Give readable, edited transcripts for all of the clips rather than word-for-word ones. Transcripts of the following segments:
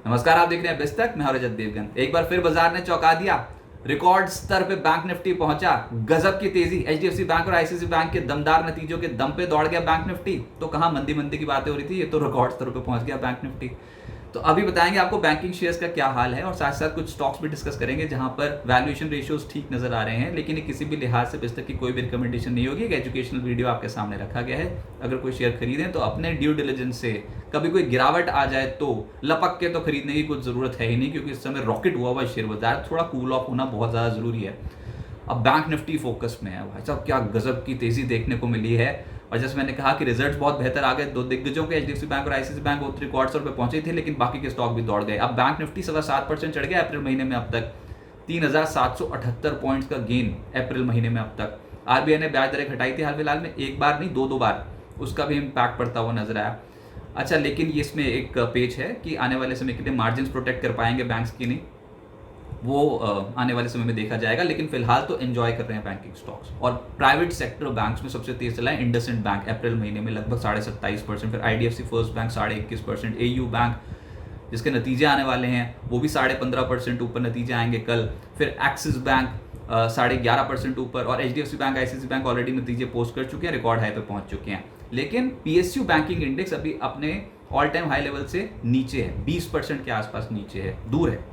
नमस्कार, आप देख रहे हैं बिस्तक। मैं हूं रजत देवगन। एक बार फिर बाजार ने चौंका दिया। रिकॉर्ड स्तर पे बैंक निफ्टी पहुंचा। गजब की तेजी। एचडीएफसी बैंक और आईसीआईसी बैंक के दमदार नतीजों के दम पे दौड़ गया बैंक निफ्टी। तो कहां मंदी मंदी की बातें हो रही थी, ये तो रिकॉर्ड स्तर पे पहुंच गया बैंक निफ्टी। तो अभी बताएंगे आपको बैंकिंग शेयर्स का क्या हाल है और साथ साथ कुछ स्टॉक्स भी डिस्कस करेंगे जहां पर वैल्यूएशन रेशियोज ठीक नजर आ रहे हैं, लेकिन ये किसी भी लिहाज से बिस्तक की कोई भी रिकमेंडेशन नहीं होगी। एक एजुकेशनल वीडियो आपके सामने रखा गया है। अगर कोई शेयर खरीदें तो अपने ड्यू डिलिजेंस से, कभी कोई गिरावट आ जाए तो लपक के तो खरीदने की कुछ जरूरत है ही नहीं, क्योंकि इस समय रॉकेट हुआ हुआ शेयर बाजार, थोड़ा कूल ऑफ होना बहुत ज्यादा जरूरी है। अब बैंक निफ्टी फोकस में है। भाई साहब, क्या गजब की तेजी देखने को मिली है। और जैसे मैंने कहा कि रिजल्ट्स बहुत बेहतर आ गए। दो दिग्गजों के एचडीएफसी बैंक और आईसीआईसी बैंक वो रिकॉर्ड स्तर पे पहुंचे थे, लेकिन बाकी के स्टॉक भी दौड़ गए। अब बैंक निफ्टी 7.25% चढ़ गया अप्रैल महीने में। अब तक 3778 पॉइंट्स का गेन अप्रैल महीने में अब तक। आरबीआई ने ब्याज दरें घटाई थी हाल फिलहाल में, एक बार नहीं दो बार, उसका भी इम्पैक्ट पड़ता हुआ नजर आया। अच्छा, लेकिन ये इसमें एक पेज है कि आने वाले समय के लिए मार्जिन प्रोटेक्ट कर पाएंगे बैंक्स की नहीं, वो आने वाले समय में देखा जाएगा। लेकिन फिलहाल तो एंजॉय कर रहे हैं बैंकिंग स्टॉक्स। और प्राइवेट सेक्टर बैंक्स में सबसे तेज चला है इंडसइंड बैंक अप्रैल महीने में लगभग 27.5%। फिर IDFC first bank 21.5%। AU bank जिसके नतीजे आने वाले हैं वो भी 15.5% ऊपर नतीजे आएंगे कल। फिर एक्सिस बैंक 11.5% ऊपर। और HDFC bank, ICICI bank already नतीजे पोस्ट कर चुके हैं, रिकॉर्ड हाई पे पहुंच चुके हैं। लेकिन पीएसयू बैंकिंग इंडेक्स अभी अपने ऑल टाइम हाई लेवल से नीचे है, 20% के आसपास नीचे है, दूर है।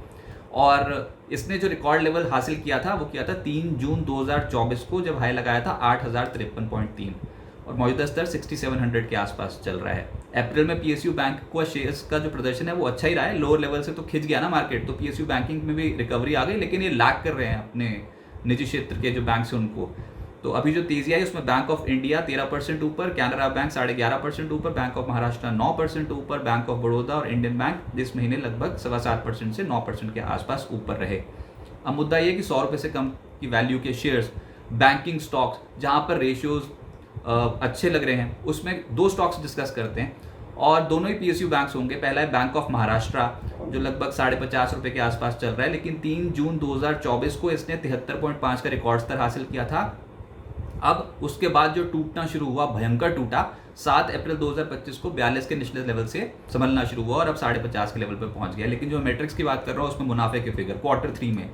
और इसने जो रिकॉर्ड लेवल हासिल किया था वो किया था 3 जून 2024 को, जब हाई लगाया था 8053.3 और मौजूदा स्तर 6700 के आसपास चल रहा है। अप्रैल में पीएसयू बैंक को शेयर्स का जो प्रदर्शन है वो अच्छा ही रहा है। लोअर लेवल से तो खिंच गया ना मार्केट, तो पीएसयू बैंकिंग में भी रिकवरी आ गई, लेकिन ये लैग कर रहे हैं अपने निजी क्षेत्र के जो बैंक हैं उनको। तो अभी जो तेजी आई उसमें बैंक ऑफ इंडिया 13% ऊपर, कैनरा बैंक 11.5% ऊपर, बैंक ऑफ महाराष्ट्र 9% ऊपर, बैंक ऑफ बड़ौदा और इंडियन बैंक इस महीने लगभग 7.25% से 9% के आसपास ऊपर रहे। अब मुद्दा ये कि 100 रुपये से कम की वैल्यू के शेयर्स, बैंकिंग स्टॉक्स जहां पर रेशियोज अच्छे लग रहे हैं, उसमें दो स्टॉक्स डिस्कस करते हैं और दोनों ही पीएसयू बैंक्स होंगे। पहला है बैंक ऑफ महाराष्ट्र जो लगभग 50.5 रुपये के आसपास चल रहा है, लेकिन 3 जून 2024 को इसने 73.5 का रिकॉर्ड स्तर हासिल किया था। अब उसके बाद जो टूटना शुरू हुआ, भयंकर टूटा, 7 अप्रैल 2025 को 42 के निचले लेवल से संभलना शुरू हुआ और अब 50.5 के लेवल पर पहुंच गया। लेकिन जो मैट्रिक्स की बात कर रहा हूँ उसमें मुनाफे के फिगर Q3 में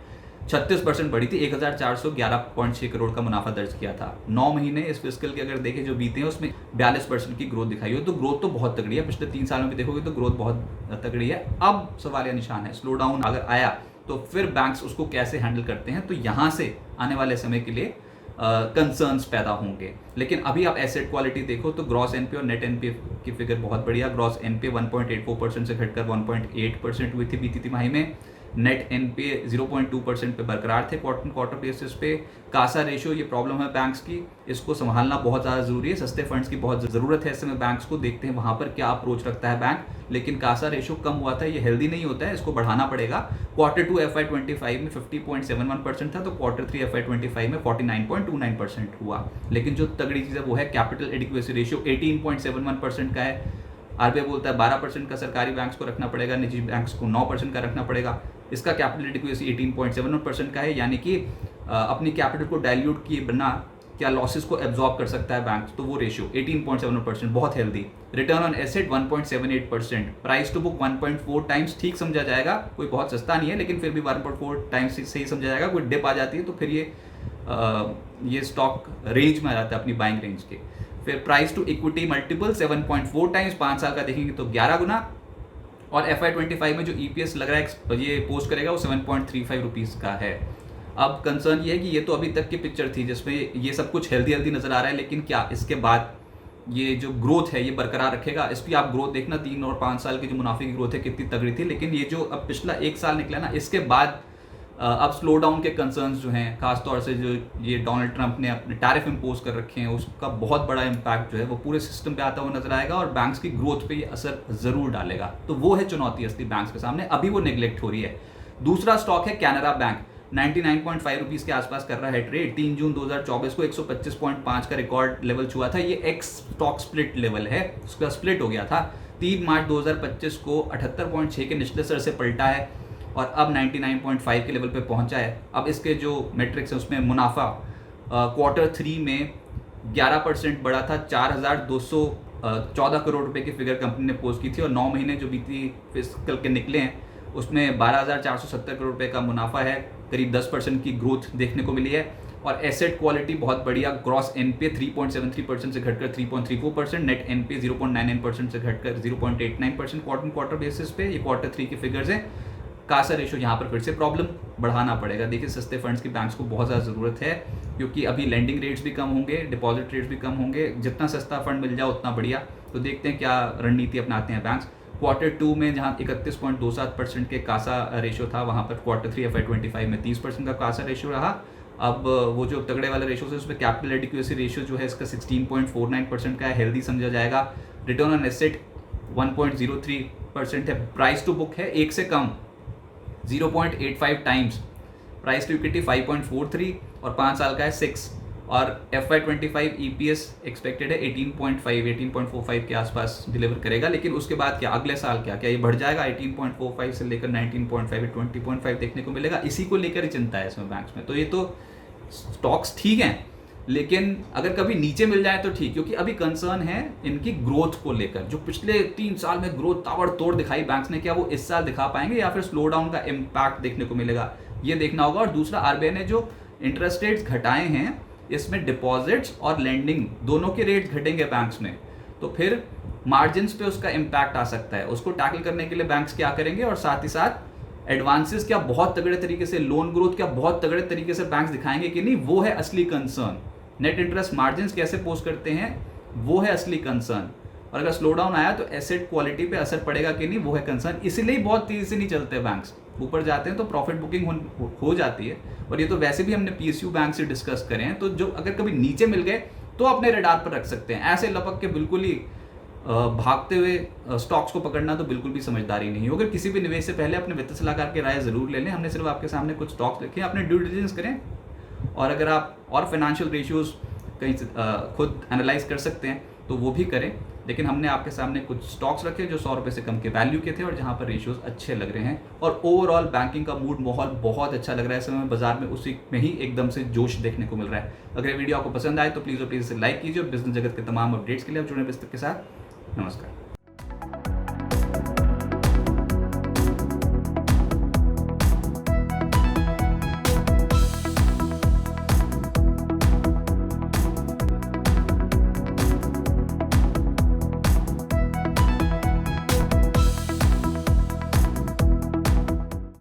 36% बढ़ी थी, 1411.6 करोड़ का मुनाफा दर्ज किया था। 9 महीने इस फिस्कल के अगर देखें जो बीते हैं उसमें 42% की ग्रोथ दिखाई हो, तो ग्रोथ तो बहुत तगड़ी है। पिछले 3 सालों में देखोगे तो ग्रोथ बहुत तगड़ी है। अब सवालिया निशान है, स्लो डाउन अगर आया तो फिर बैंक्स उसको कैसे हैंडल करते हैं, तो यहाँ से आने वाले समय के लिए कंसर्न्स पैदा होंगे। लेकिन अभी आप एसेट क्वालिटी देखो तो ग्रॉस एनपी और नेट एनपी की फिगर बहुत बढ़िया। ग्रॉस एनपी 1.84% से घटकर 1.8% हुई थी बीती तिमाही में। नेट एनपी 0.2% पे बरकरार थे क्वार्टर बेसिस पे। कासा रेशियो, ये प्रॉब्लम है बैंक्स की, इसको संभालना बहुत ज़्यादा जरूरी है। सस्ते फंड्स की बहुत ज़रूरत है इस समय बैंक्स को। देखते हैं वहाँ पर क्या अप्रोच रखता है बैंक। लेकिन कासा रेशियो कम हुआ था, ये हेल्दी नहीं होता है, इसको बढ़ाना पड़ेगा। Q2 FY25 में 50.71% था, तो Q3 FY25 में 49.29% हुआ। लेकिन जो तगड़ी चीज़ है वो है कैपिटल एडिक्वेसी रेशियो 18.71% का है। आरबीआई बोलता है 12% का सरकारी बैंक्स को रखना पड़ेगा, निजी बैंक्स को 9% का रखना पड़ेगा। इसका कैपिटल एडिक्वेसी 18.71% का है, यानी कि अपनी कैपिटल को डाइल्यूट किए बिना क्या लॉसेस को एब्जॉर्ब कर सकता है बैंक, तो वो रेशियो 18.71% बहुत healthy. Return on asset 1.78%, price to book 1.4 times ठीक समझा जाएगा, कोई बहुत सस्ता नहीं है लेकिन फिर भी 1.4 टाइम्स सही समझा जाएगा। कोई डिप आ जाती है तो फिर ये स्टॉक रेंज में आ जाता है अपनी बाइंग रेंज के। फिर price to equity multiple 7.4 times, 5 साल का देखेंगे तो 11 गुना। और FY25 में जो EPS लग रहा है ये पोस्ट करेगा वो 7.35 रुपीज़ का है। अब कंसर्न ये है कि ये तो अभी तक की पिक्चर थी जिसमें ये सब कुछ हेल्दी नज़र आ रहा है, लेकिन क्या इसके बाद ये जो ग्रोथ है ये बरकरार रखेगा? इस पर आप ग्रोथ देखना, 3 और 5 साल की जो मुनाफे की ग्रोथ है कितनी तगड़ी थी। लेकिन ये जो अब पिछला 1 साल निकला ना, इसके बाद अब स्लो डाउन के कंसर्न्स जो हैं, खासतौर से जो ये डोनाल्ड ट्रंप ने अपने टैरिफ इम्पोज कर रखे हैं, उसका बहुत बड़ा इम्पैक्ट जो है वो पूरे सिस्टम पे आता हुआ नजर आएगा और बैंक्स की ग्रोथ पे ये असर जरूर डालेगा। तो वो है चुनौती असली बैंक्स के सामने, अभी वो नेग्लेक्ट हो रही है। दूसरा स्टॉक है कैनरा बैंक, 99.5 रुपीज़ के आसपास कर रहा है ट्रेड। 3 जून 2024 को 125.5 का रिकॉर्ड लेवल छुआ था। ये एक्स स्टॉक स्प्लिट लेवल है, उसका स्प्लिट हो गया था। 3 मार्च 2025 को 78.6 के निचले स्तर से पलटा है और अब 99.5 के लेवल पे पहुंचा है। अब इसके जो मैट्रिक्स है उसमें मुनाफा Q3 में 11% बढ़ा था, 4,214 करोड़ रुपए की फिगर कंपनी ने पोस्ट की थी। और 9 महीने जो बीती फिस्कल के निकले हैं उसमें 12,470 करोड़ रुपए का मुनाफा है, करीब 10% की ग्रोथ देखने को मिली है। और एसेट क्वालिटी बहुत बढ़िया, ग्रॉस एनपीए 3.73% से घटकर 3.34%, नेट एनपीए 0.99% से घटकर 0.89% क्वार्टर बेसिस पे। ये क्वार्टर 3 की फिगर्स है। कासा रेशो यहाँ पर फिर से प्रॉब्लम बढ़ाना पड़ेगा। देखिए सस्ते फंड्स की बैंक्स को बहुत ज़्यादा ज़रूरत है, क्योंकि अभी लेंडिंग रेट्स भी कम होंगे, डिपॉजिट रेट्स भी कम होंगे। जितना सस्ता फंड मिल जाए उतना बढ़िया। तो देखते हैं क्या रणनीति अपनाते हैं बैंक्स। क्वार्टर 2 में जहाँ 31.27% के कासा रेशो था, वहाँ पर क्वार्टर 3 FY25 में 30% का कासा रेशो रहा। अब वो जो तगड़े वाले रेशो है उसमें कैपिटल एडिक्वेसी रेशो जो है इसका 16.49% का है, हेल्दी समझा जाएगा। रिटर्न ऑन एसेट 1.03% है। प्राइस टू बुक है 1 से कम 0.85 टाइम्स। प्राइस टू इक्विटी 5.43 और 5 साल का है 6। और FY25 EPS एक्सपेक्टेड है 18.45 के आसपास डिलीवर करेगा। लेकिन उसके बाद क्या, अगले साल क्या ये बढ़ जाएगा? 18.45 से लेकर 19.5 20.5 देखने को मिलेगा। इसी को लेकर ही चिंता है इसमें बैंक्स में। तो ये तो स्टॉक्स ठीक हैं, लेकिन अगर कभी नीचे मिल जाए तो ठीक, क्योंकि अभी कंसर्न है इनकी ग्रोथ को लेकर। जो पिछले 3 साल में ग्रोथ ताबड़तोड़ दिखाई बैंक्स ने, क्या वो इस साल दिखा पाएंगे या फिर स्लो डाउन का इम्पैक्ट देखने को मिलेगा, ये देखना होगा। और दूसरा, आरबीआई ने जो इंटरेस्ट रेट्स घटाए हैं, इसमें डिपॉजिट्स और लेंडिंग दोनों के रेट्स घटेंगे बैंक्स में, तो फिर मार्जिन्स पे उसका इम्पैक्ट आ सकता है। उसको टैकल करने के लिए बैंक्स क्या करेंगे, और साथ ही साथ एडवांसेस क्या बहुत तगड़े तरीके से, लोन ग्रोथ क्या बहुत तगड़े तरीके से बैंक्स दिखाएंगे कि नहीं, वो है असली कंसर्न। नेट इंटरेस्ट मार्जिन्स कैसे पोस्ट करते हैं, वो है असली कंसर्न। और अगर स्लो डाउन आया तो एसेट क्वालिटी पे असर पड़ेगा कि नहीं, वो है कंसर्न। इसीलिए बहुत तेजी से नहीं चलते बैंक्स। ऊपर जाते हैं तो प्रॉफिट बुकिंग हो जाती है। और ये तो वैसे भी हमने PSU बैंक से डिस्कस करें हैं। तो जो अगर कभी नीचे मिल गए तो अपने रडार पर रख सकते हैं। ऐसे लपक के बिल्कुल ही भागते हुए स्टॉक्स को पकड़ना तो बिल्कुल भी समझदारी नहीं हो। अगर किसी भी निवेश से पहले अपने वित्त सलाहकार की राय जरूर ले लें। हमने सिर्फ आपके सामने कुछ स्टॉक्स रखे हैं, अपने ड्यू डिलिजेंस करें। और अगर आप और फाइनेंशियल रेशियोज कहीं खुद एनालाइज कर सकते हैं तो वो भी करें। लेकिन हमने आपके सामने कुछ स्टॉक्स रखे जो 100 रुपये से कम के वैल्यू के थे और जहां पर रेशियोज अच्छे लग रहे हैं। और ओवरऑल बैंकिंग का मूड माहौल बहुत अच्छा लग रहा है इस समय बाजार में, उसी में ही एकदम से जोश देखने को मिल रहा है। अगर ये वीडियो आपको पसंद आए तो प्लीज़ और प्लीज़ इसे लाइक कीजिए। और बिजनेस जगत के तमाम अपडेट्स के लिए आप जुड़े बिस्तक के साथ। नमस्कार।